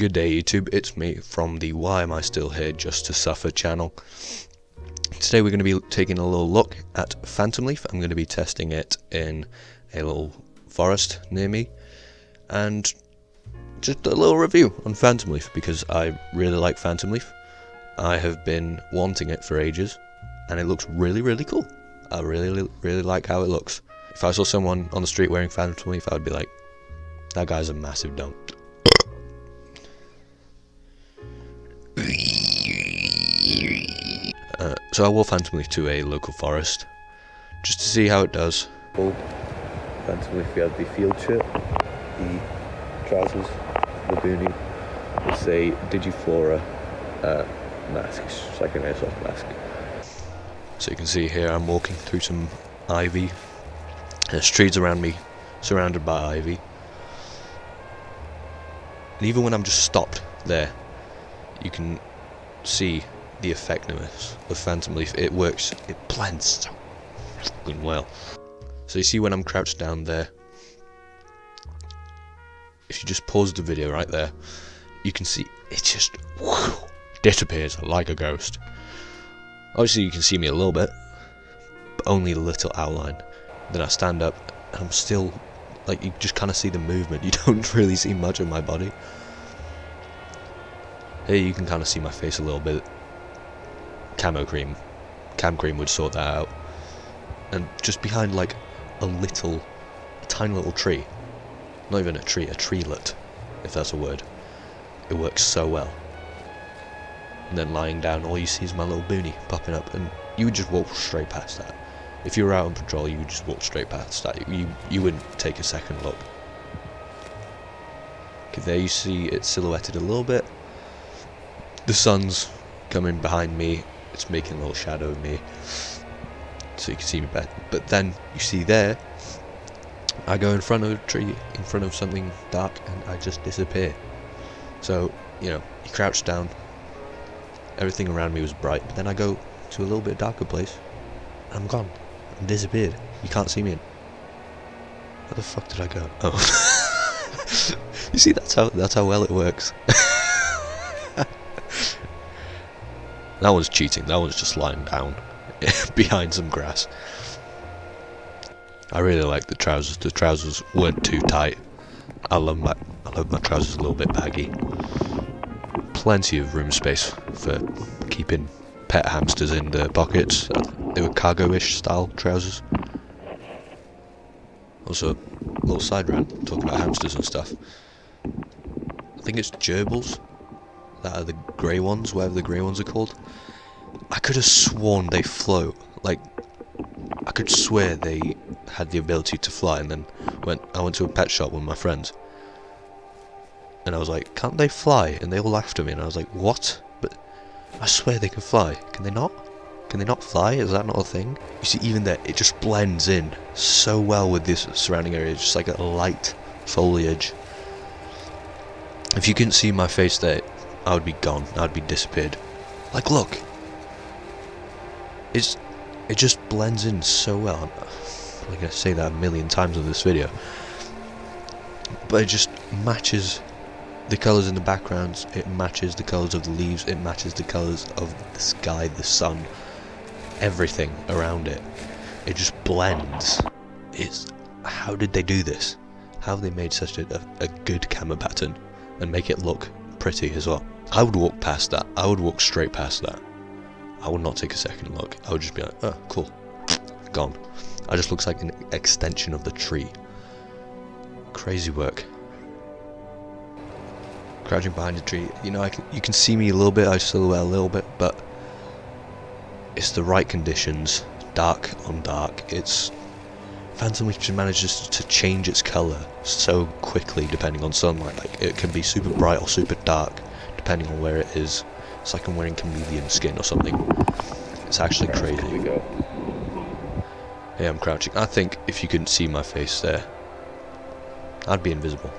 Good day YouTube, it's me from the Why Am I Still Here Just to Suffer channel. Today we're going to be taking a little look at Phantomleaf. I'm going to be testing it in a little forest near me, and just a little review on Phantomleaf because I really like Phantomleaf. I have been wanting it for ages and it looks really cool. I really like how it looks. If I saw someone on the street wearing Phantomleaf, I would be like, that guy's a massive dump. So I wore Phantomleaf to a local forest just to see how it does. Phantomleaf, we have the field shirt, the trousers, the boonie. It's a Digiflora mask. It's just like an airsoft mask. So you can see here I'm walking through some ivy. There's trees around me, surrounded by ivy. And even when I'm just stopped there, you can see the effectiveness of Phantomleaf. It works, it blends so fucking well. So you see when I'm crouched down there, if you just pause the video right there, you can see it just disappears like a ghost. Obviously you can see me a little bit, but only a little outline. Then I stand up and I'm still, like, you just kind of see the movement. You don't really see much of my body. Here you can kind of see my face a little bit. Cam cream would sort that out. And just behind like a tiny little tree, not even a tree, a treelet, if that's a word, it works so well. And then lying down, all you see is my little boonie popping up, and you would just walk straight past that. If you were out on patrol, you would just walk straight past that. You wouldn't take a second look. Okay, there you see it silhouetted a little bit. The sun's coming behind me, it's making a little shadow of me, so you can see me better. But then you see there, I go in front of a tree, in front of something dark, and I just disappear. So, you know, you crouch down, everything around me was bright, but then I go to a little bit darker place, and I'm gone. I'm disappeared. You can't see me. Where the fuck did I go? Oh. You see, that's how well it works. That was cheating, that was just lying down behind some grass. I really like the trousers weren't too tight. I love my trousers a little bit baggy. Plenty of room space for keeping pet hamsters in the pockets. They were cargo-ish style trousers. Also, a little side rant, talking about hamsters and stuff. I think it's gerbils that are the grey ones, whatever the grey ones are called. I could have sworn they float. Like, I could swear they had the ability to fly, and then I went to a pet shop with my friends, and I was like, can't they fly? And they all laughed at me, and I was like, what? But I swear they can fly. Can they not? Can they not fly? Is that not a thing? You see, even there, it just blends in so well with this surrounding area. It's just like a light foliage. If you couldn't see my face there, I would be gone. I'd be disappeared. Like, look. It just blends in so well. I'm going to say that a million times in this video. But it just matches the colours in the backgrounds. It matches the colours of the leaves. It matches the colours of the sky, the sun. Everything around it. It just blends. How did they do this? How have they made such a good camo pattern and make it look pretty as well? I would walk past that. I would walk straight past that. I would not take a second look. I would just be like, oh, cool. Gone. I just looks like an extension of the tree. Crazy work. Crouching behind a tree. You know, you can see me a little bit. I silhouette a little bit, but it's the right conditions. Dark on dark. Phantomleaf just manages to change its colour so quickly depending on sunlight. Like, it can be super bright or super dark depending on where it is. It's like I'm wearing chameleon skin or something. It's actually crazy. Here we go. Hey, I'm crouching. I think if you couldn't see my face there, I'd be invisible.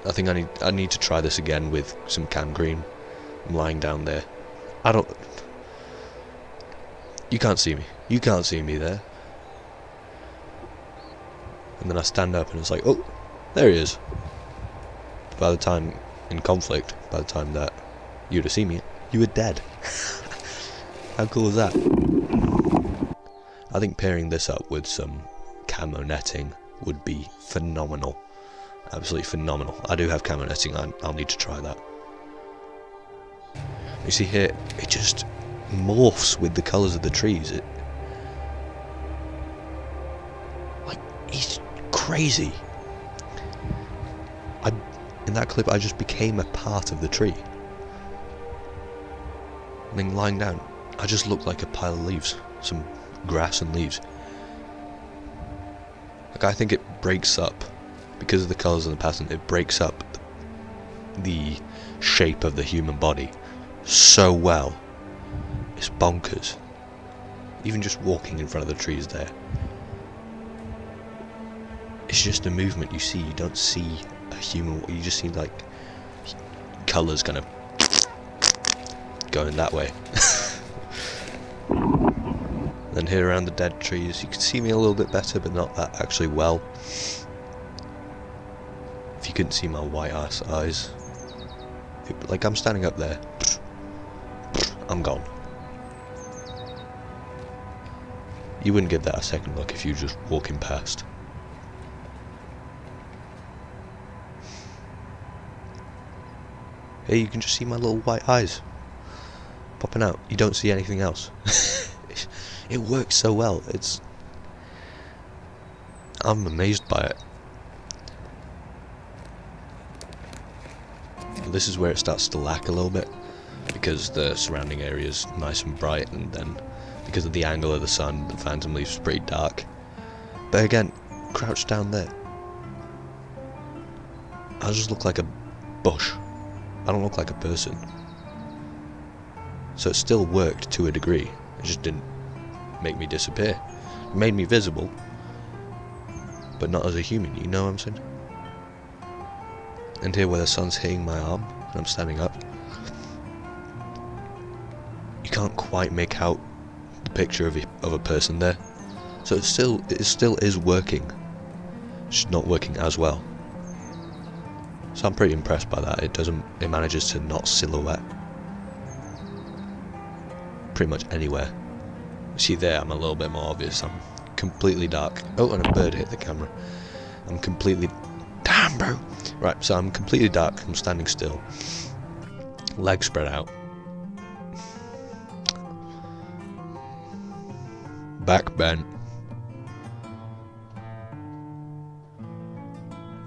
I think I need to try this again with some cam green. I'm lying down there. You can't see me. You can't see me there. And then I stand up and it's like, oh, there he is. by the time in conflict, by the time that you'd have seen me, you were dead. How cool is that? I think pairing this up with some camo netting would be phenomenal. Absolutely phenomenal. I do have camo netting, I'll need to try that. You see here, it just morphs with the colours of the trees. It's crazy. In that clip, I just became a part of the tree. I mean, lying down, I just looked like a pile of leaves, some grass and leaves. Like, I think it breaks up, because of the colours of the pattern, it breaks up the shape of the human body so well. It's bonkers. Even just walking in front of the trees there. It's just a movement you see. You don't see a human. You just see like colours kind of going that way. Then here around the dead trees, you can see me a little bit better, but not that actually well. If you couldn't see my white ass eyes, like I'm standing up there, I'm gone. You wouldn't give that a second look if you were just walking past. Here you can just see my little white eyes popping out. You don't see anything else. It works so well. I'm amazed by it. This is where it starts to lack a little bit, because the surrounding area is nice and bright, and then because of the angle of the sun, the Phantomleaf is pretty dark. But again, crouched down there, I just look like a bush. I don't look like a person. So it still worked to a degree. It just didn't make me disappear. It made me visible, but not as a human, you know what I'm saying? And here where the sun's hitting my arm, and I'm standing up, you can't quite make out the picture of a person there. So it still is working. It's just not working as well. So I'm pretty impressed by that. It manages to not silhouette pretty much anywhere. See there, I'm a little bit more obvious. I'm completely dark. Oh, and a bird hit the camera. I'm completely... Damn, bro! Right, so I'm completely dark. I'm standing still. Legs spread out. Back bent.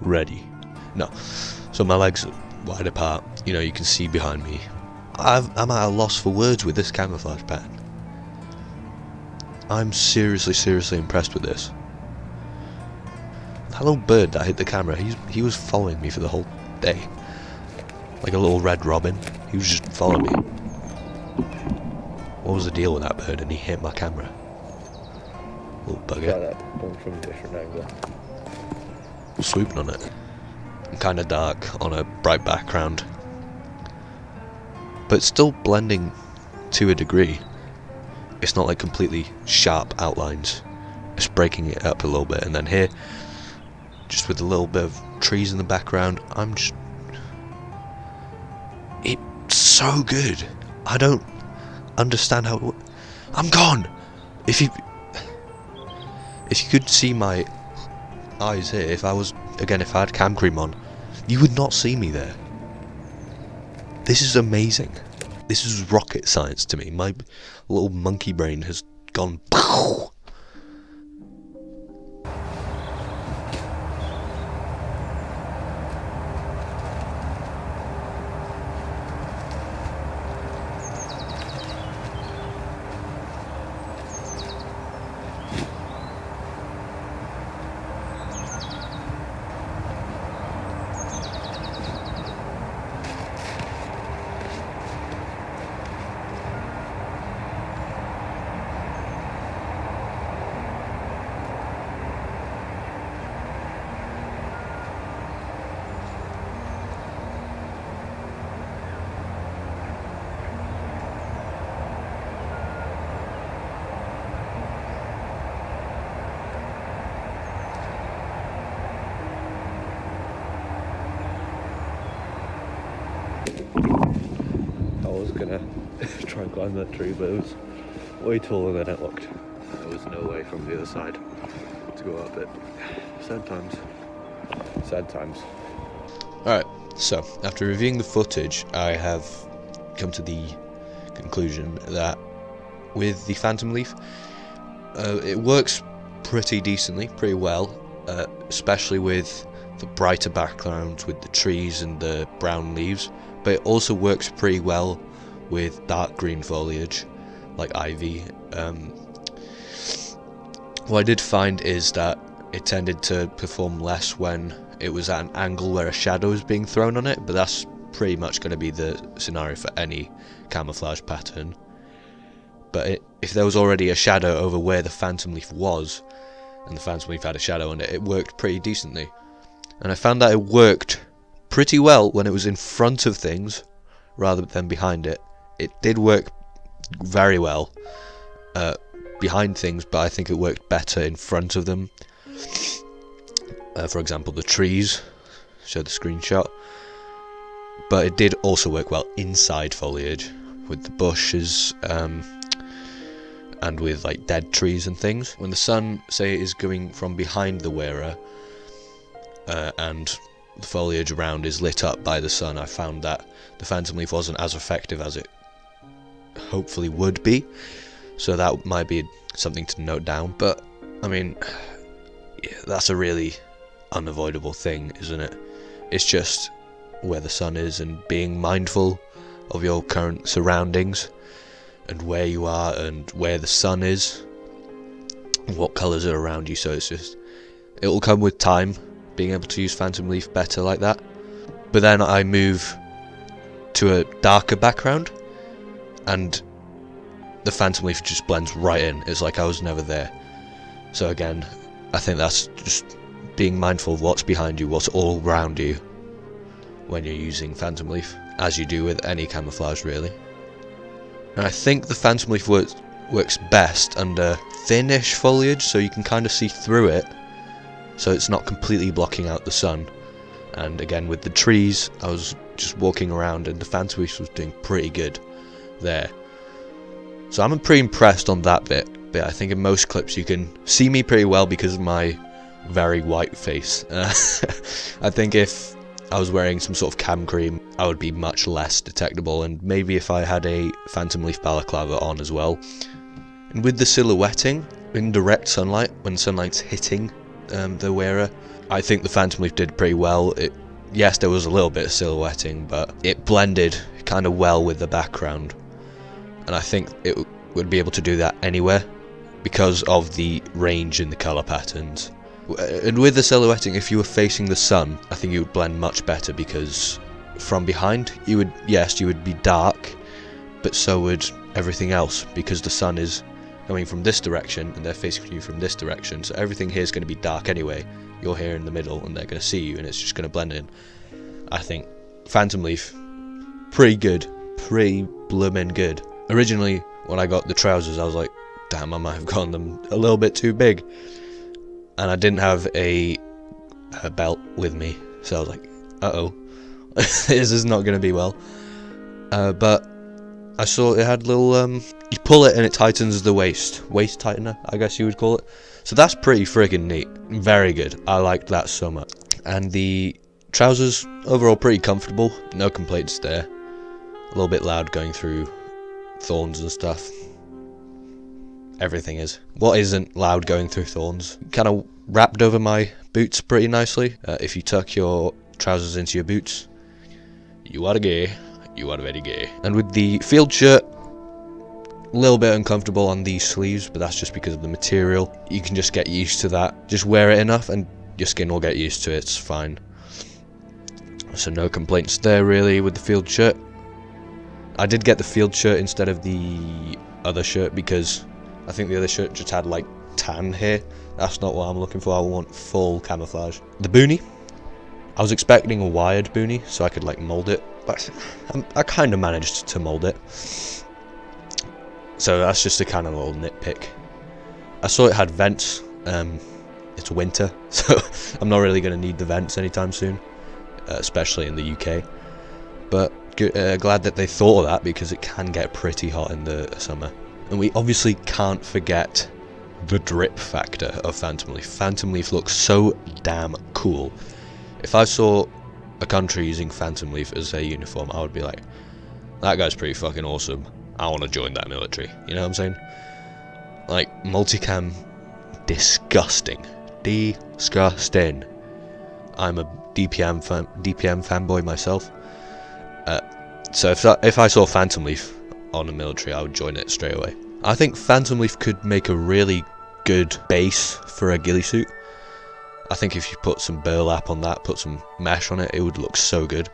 Ready. No. So my legs are wide apart. You know, you can see behind me. I'm at a loss for words with this camouflage pattern. I'm seriously impressed with this. That little bird that hit the camera, he was following me for the whole day. Like a little red robin. He was just following me. What was the deal with that bird? And he hit my camera. Little bugger. Try that one from a different angle. Swooping on it. Kind of dark on a bright background. But still blending to a degree. It's not like completely sharp outlines. It's breaking it up a little bit. And then here, just with a little bit of trees in the background, it's so good. I don't understand how I'm gone. If you could see my eyes here, if I had cam cream on, you would not see me there. This is amazing. This is rocket science to me. My little monkey brain has gone pow. was gonna try and climb that tree, but it was way taller than it looked. There was no way from the other side to go up it. Sad times. Sad times. Alright, so after reviewing the footage, I have come to the conclusion that with the Phantomleaf, it works pretty decently, pretty well, especially with the brighter backgrounds with the trees and the brown leaves, but it also works pretty well with dark green foliage like ivy. What I did find is that it tended to perform less when it was at an angle where a shadow was being thrown on it, but that's pretty much going to be the scenario for any camouflage pattern. But if there was already a shadow over where the Phantomleaf was, and the Phantomleaf had a shadow on it, it worked pretty decently. And I found that it worked pretty well when it was in front of things rather than behind it. It did work very well behind things, but I think it worked better in front of them. For example, the trees, show the screenshot. But it did also work well inside foliage, with the bushes, and with like dead trees and things. When the sun, say, is going from behind the wearer, and the foliage around is lit up by the sun, I found that the Phantomleaf wasn't as effective as it hopefully would be. So that might be something to note down. But I mean, yeah, that's a really unavoidable thing, isn't it? It's just where the sun is and being mindful of your current surroundings and where you are and where the sun is and what colours are around you. So it's just, it will come with time, being able to use Phantomleaf better like that. But then I move to a darker background and the Phantomleaf just blends right in. It's like I was never there. So again, I think that's just being mindful of what's behind you, what's all around you when you're using Phantomleaf, as you do with any camouflage really. And I think the Phantomleaf works best under thinnish foliage, so you can kind of see through it, so it's not completely blocking out the sun. And again, with the trees, I was just walking around and the Phantomleaf was doing pretty good there. So I'm pretty impressed on that bit. But I think in most clips you can see me pretty well because of my very white face. I think if I was wearing some sort of cam cream, I would be much less detectable, and maybe if I had a Phantomleaf balaclava on as well. And with the silhouetting, in direct sunlight, when sunlight's hitting the wearer, I think the Phantomleaf did pretty well. Yes, there was a little bit of silhouetting, but it blended kind of well with the background. And I think it would be able to do that anywhere because of the range in the colour patterns. And with the silhouetting, if you were facing the sun, I think you would blend much better, because from behind, you would be dark, but so would everything else, because the sun is coming from this direction and they're facing you from this direction, so everything here is going to be dark anyway. You're here in the middle and they're going to see you and it's just going to blend in. I think Phantomleaf, pretty good, pretty bloomin' good. Originally, when I got the trousers, I was like, damn, I might have gotten them a little bit too big. And I didn't have a belt with me, so I was like, uh-oh, this is not going to be well. But I saw it had little, you pull it and it tightens the waist tightener, I guess you would call it. So that's pretty friggin' neat, very good, I liked that so much. And the trousers, overall pretty comfortable, no complaints there. A little bit loud going through thorns and stuff. Everything is. What isn't loud going through thorns? Kind of wrapped over my boots pretty nicely. If you tuck your trousers into your boots, you are gay. You are very gay. And with the field shirt, a little bit uncomfortable on these sleeves, but that's just because of the material. You can just get used to that. Just wear it enough and your skin will get used to it. It's fine. So no complaints there really with the field shirt. I did get the field shirt instead of the other shirt because I think the other shirt just had like tan hair. That's not what I'm looking for. I want full camouflage. The boonie, I was expecting a wired boonie so I could like mold it, but I kind of managed to mold it. So that's just a kind of little nitpick. I saw it had vents. It's winter, so I'm not really going to need the vents anytime soon, especially in the UK. But glad that they thought of that, because it can get pretty hot in the summer. And we obviously can't forget the drip factor of Phantomleaf. Phantomleaf looks so damn cool. If I saw a country using Phantomleaf as their uniform, I would be like, that guy's pretty fucking awesome. I want to join that military. You know what I'm saying? Like, multicam, disgusting. Disgusting. I'm a DPM fanboy myself. So if I saw Phantomleaf on a military, I would join it straight away. I think Phantomleaf could make a really good base for a ghillie suit. I think if you put some burlap on that, put some mesh on it, it would look so good.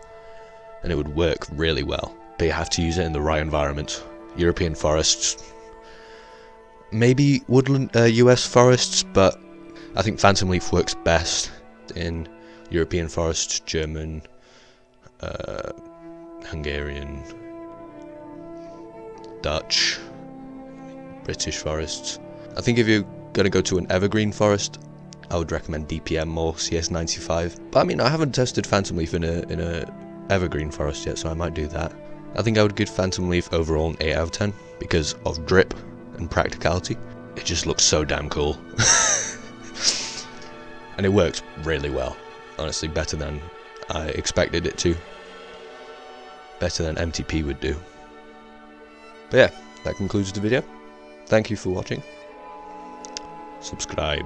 And it would work really well. But you have to use it in the right environment. European forests, maybe woodland, US forests, but I think Phantomleaf works best in European forests, German, Hungarian, Dutch, British forests. I think if you're gonna go to an evergreen forest, I would recommend DPM or CS95. But I mean, I haven't tested Phantomleaf in a evergreen forest yet, so I might do that. I think I would give Phantomleaf overall an 8 out of 10 because of drip and practicality. It just looks so damn cool. And it works really well. Honestly, better than I expected it to. Better than MTP would do. But yeah, that concludes the video. Thank you for watching. Subscribe.